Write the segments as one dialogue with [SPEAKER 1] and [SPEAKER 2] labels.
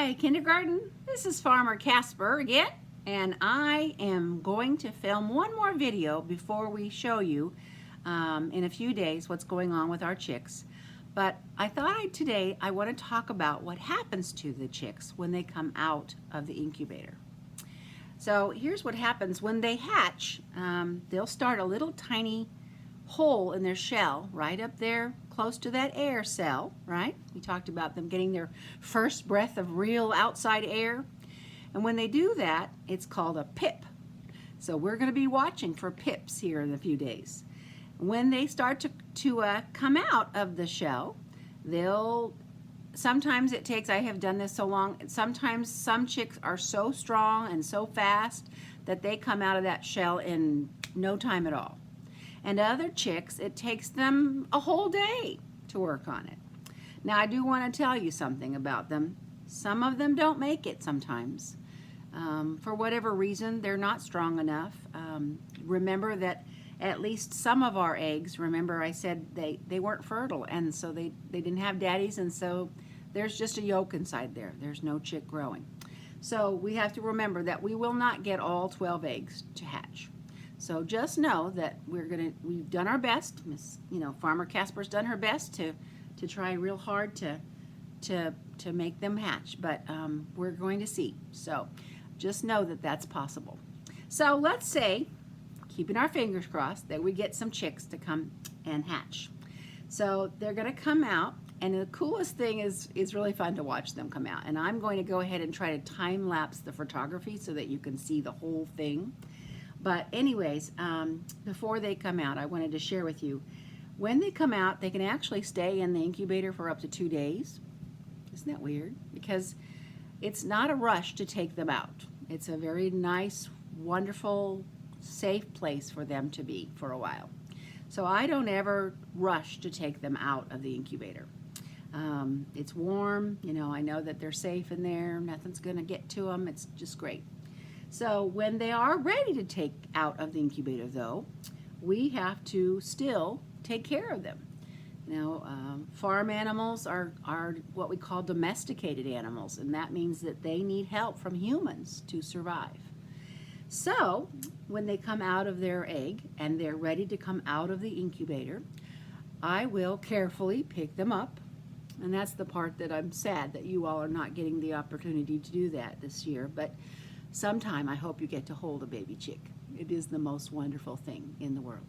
[SPEAKER 1] Hi, kindergarten. This is Farmer Casper again, and I am going to film one more video before we show you in a few days what's going on with our chicks. But I thought today I want to talk about what happens to the chicks when they come out of the incubator. So here's what happens when they hatch. They'll start a little tiny hole in their shell right up there close to that air cell, right? We talked about them getting their first breath of real outside air. And when they do that, it's called a pip. So we're going to be watching for pips here in a few days. When they start to come out of the shell, sometimes it takes, I have done this so long, sometimes some chicks are so strong and so fast that they come out of that shell in no time at all. And other chicks, it takes them a whole day to work on it. Now, I do want to tell you something about them. Some of them don't make it sometimes. For whatever reason, they're not strong enough. Remember that at least some of our eggs, remember I said they weren't fertile, and so they didn't have daddies, and so there's just a yolk inside there. There's no chick growing. So we have to remember that we will not get all 12 eggs to hatch. So just know that we've done our best. Farmer Casper's done her best to try real hard to make them hatch, but we're going to see. So just know that that's possible. So let's say, keeping our fingers crossed, that we get some chicks to come and hatch. So they're going to come out, and the coolest thing is really fun to watch them come out. And I'm going to go ahead and try to time lapse the photography so that you can see the whole thing. But anyways, before they come out, I wanted to share with you, when they come out, they can actually stay in the incubator for up to 2 days. Isn't that weird? Because it's not a rush to take them out. It's a very nice, wonderful, safe place for them to be for a while. So I don't ever rush to take them out of the incubator. It's warm, I know that they're safe in there. Nothing's going to get to them. It's just great. So when they are ready to take out of the incubator, though, we have to still take care of them. Farm animals are what we call domesticated animals, and that means that they need help from humans to survive. So when they come out of their egg and they're ready to come out of the incubator, I will carefully pick them up. And that's the part that I'm sad that you all are not getting the opportunity to do that this year. But sometime I hope you get to hold a baby chick. It is the most wonderful thing in the world.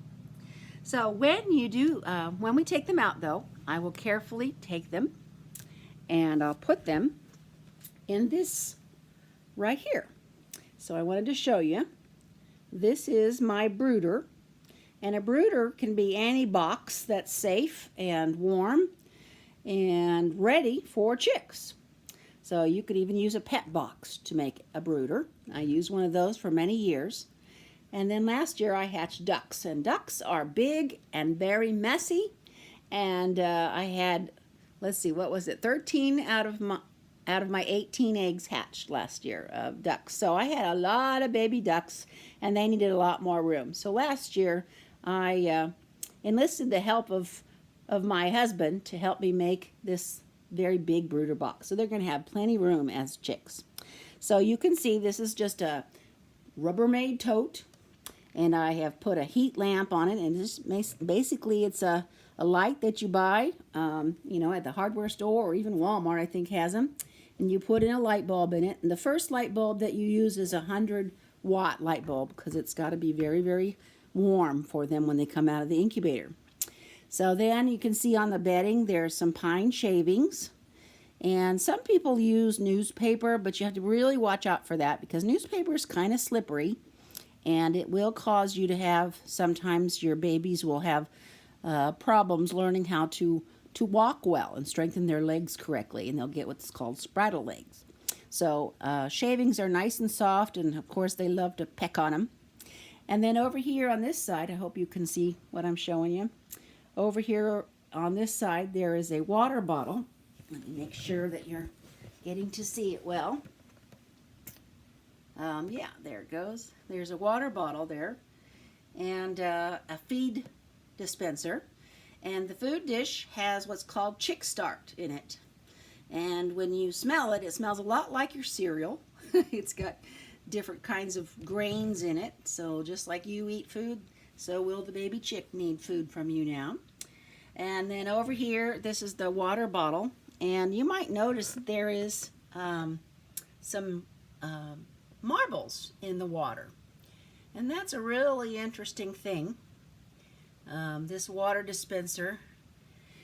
[SPEAKER 1] So when we take them out, though, I will carefully take them and I'll put them in this right here. So I wanted to show you. This is my brooder, and a brooder can be any box that's safe and warm and ready for chicks. So you could even use a pet box to make a brooder. I used one of those for many years. And then last year I hatched ducks, and ducks are big and very messy. And I had, let's see, what was it, 13 out of my 18 eggs hatched last year of ducks. So I had a lot of baby ducks, and they needed a lot more room. So last year I enlisted the help of my husband to help me make this very big brooder box. So they're going to have plenty room as chicks. So you can see this is just a Rubbermaid tote, and I have put a heat lamp on it, and basically it's a light that you buy at the hardware store, or even Walmart I think has them, and you put in a light bulb in it, and the first light bulb that you use is a 100-watt light bulb, because it's got to be very, very warm for them when they come out of the incubator. So then you can see on the bedding there's some pine shavings, and some people use newspaper, but you have to really watch out for that, because newspaper is kind of slippery, and it will cause you to have, sometimes your babies will have problems learning how to walk well and strengthen their legs correctly, and they'll get what's called spraddle legs. So shavings are nice and soft, and of course they love to peck on them. And then over here on this side, I hope you can see what I'm showing you. Over here on this side, there is a water bottle. Let me make sure that you're getting to see it well. Yeah, there it goes. There's a water bottle there, and a feed dispenser. And the food dish has what's called Chick Start in it. And when you smell it, it smells a lot like your cereal. It's got different kinds of grains in it. So just like you eat food, so will the baby chick need food from you now. And then over here, this is the water bottle. And you might notice that there is some marbles in the water. And that's a really interesting thing. This water dispenser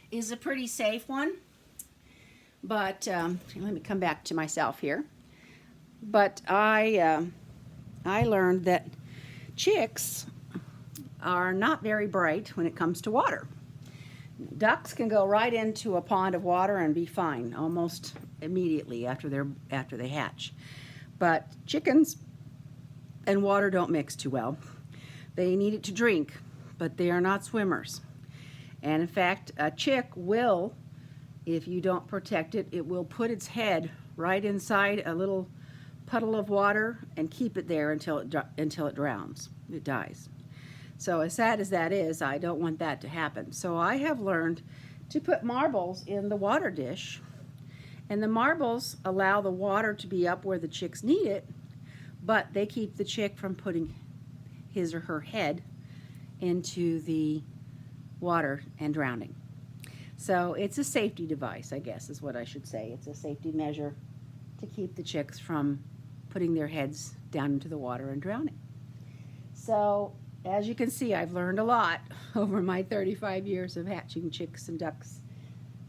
[SPEAKER 1] is a pretty safe one. But let me come back to myself here. But I learned that chicks are not very bright when it comes to water. Ducks can go right into a pond of water and be fine almost immediately after they hatch. But chickens and water don't mix too well. They need it to drink, but they are not swimmers. And in fact, a chick will, if you don't protect it, it will put its head right inside a little puddle of water and keep it there until it drowns. It dies. So as sad as that is, I don't want that to happen. So I have learned to put marbles in the water dish, and the marbles allow the water to be up where the chicks need it, but they keep the chick from putting his or her head into the water and drowning. So it's a safety device, I guess is what I should say. It's a safety measure to keep the chicks from putting their heads down into the water and drowning. So as you can see, I've learned a lot over my 35 years of hatching chicks and ducks.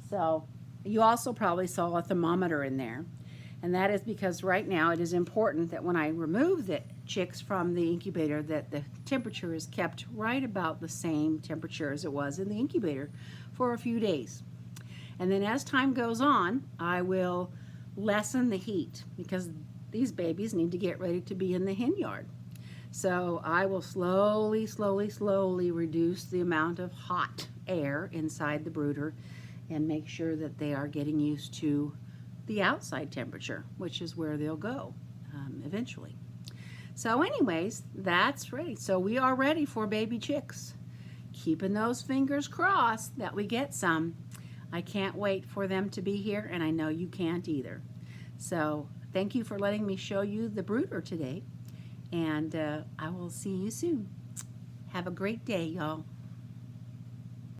[SPEAKER 1] So you also probably saw a thermometer in there. And that is because right now it is important that when I remove the chicks from the incubator that the temperature is kept right about the same temperature as it was in the incubator for a few days. And then as time goes on, I will lessen the heat because these babies need to get ready to be in the hen yard. So I will slowly reduce the amount of hot air inside the brooder and make sure that they are getting used to the outside temperature, which is where they'll go eventually. So anyways, that's ready. So we are ready for baby chicks. Keeping those fingers crossed that we get some. I can't wait for them to be here, and I know you can't either. So thank you for letting me show you the brooder today, and I will see you soon. Have a great day, y'all.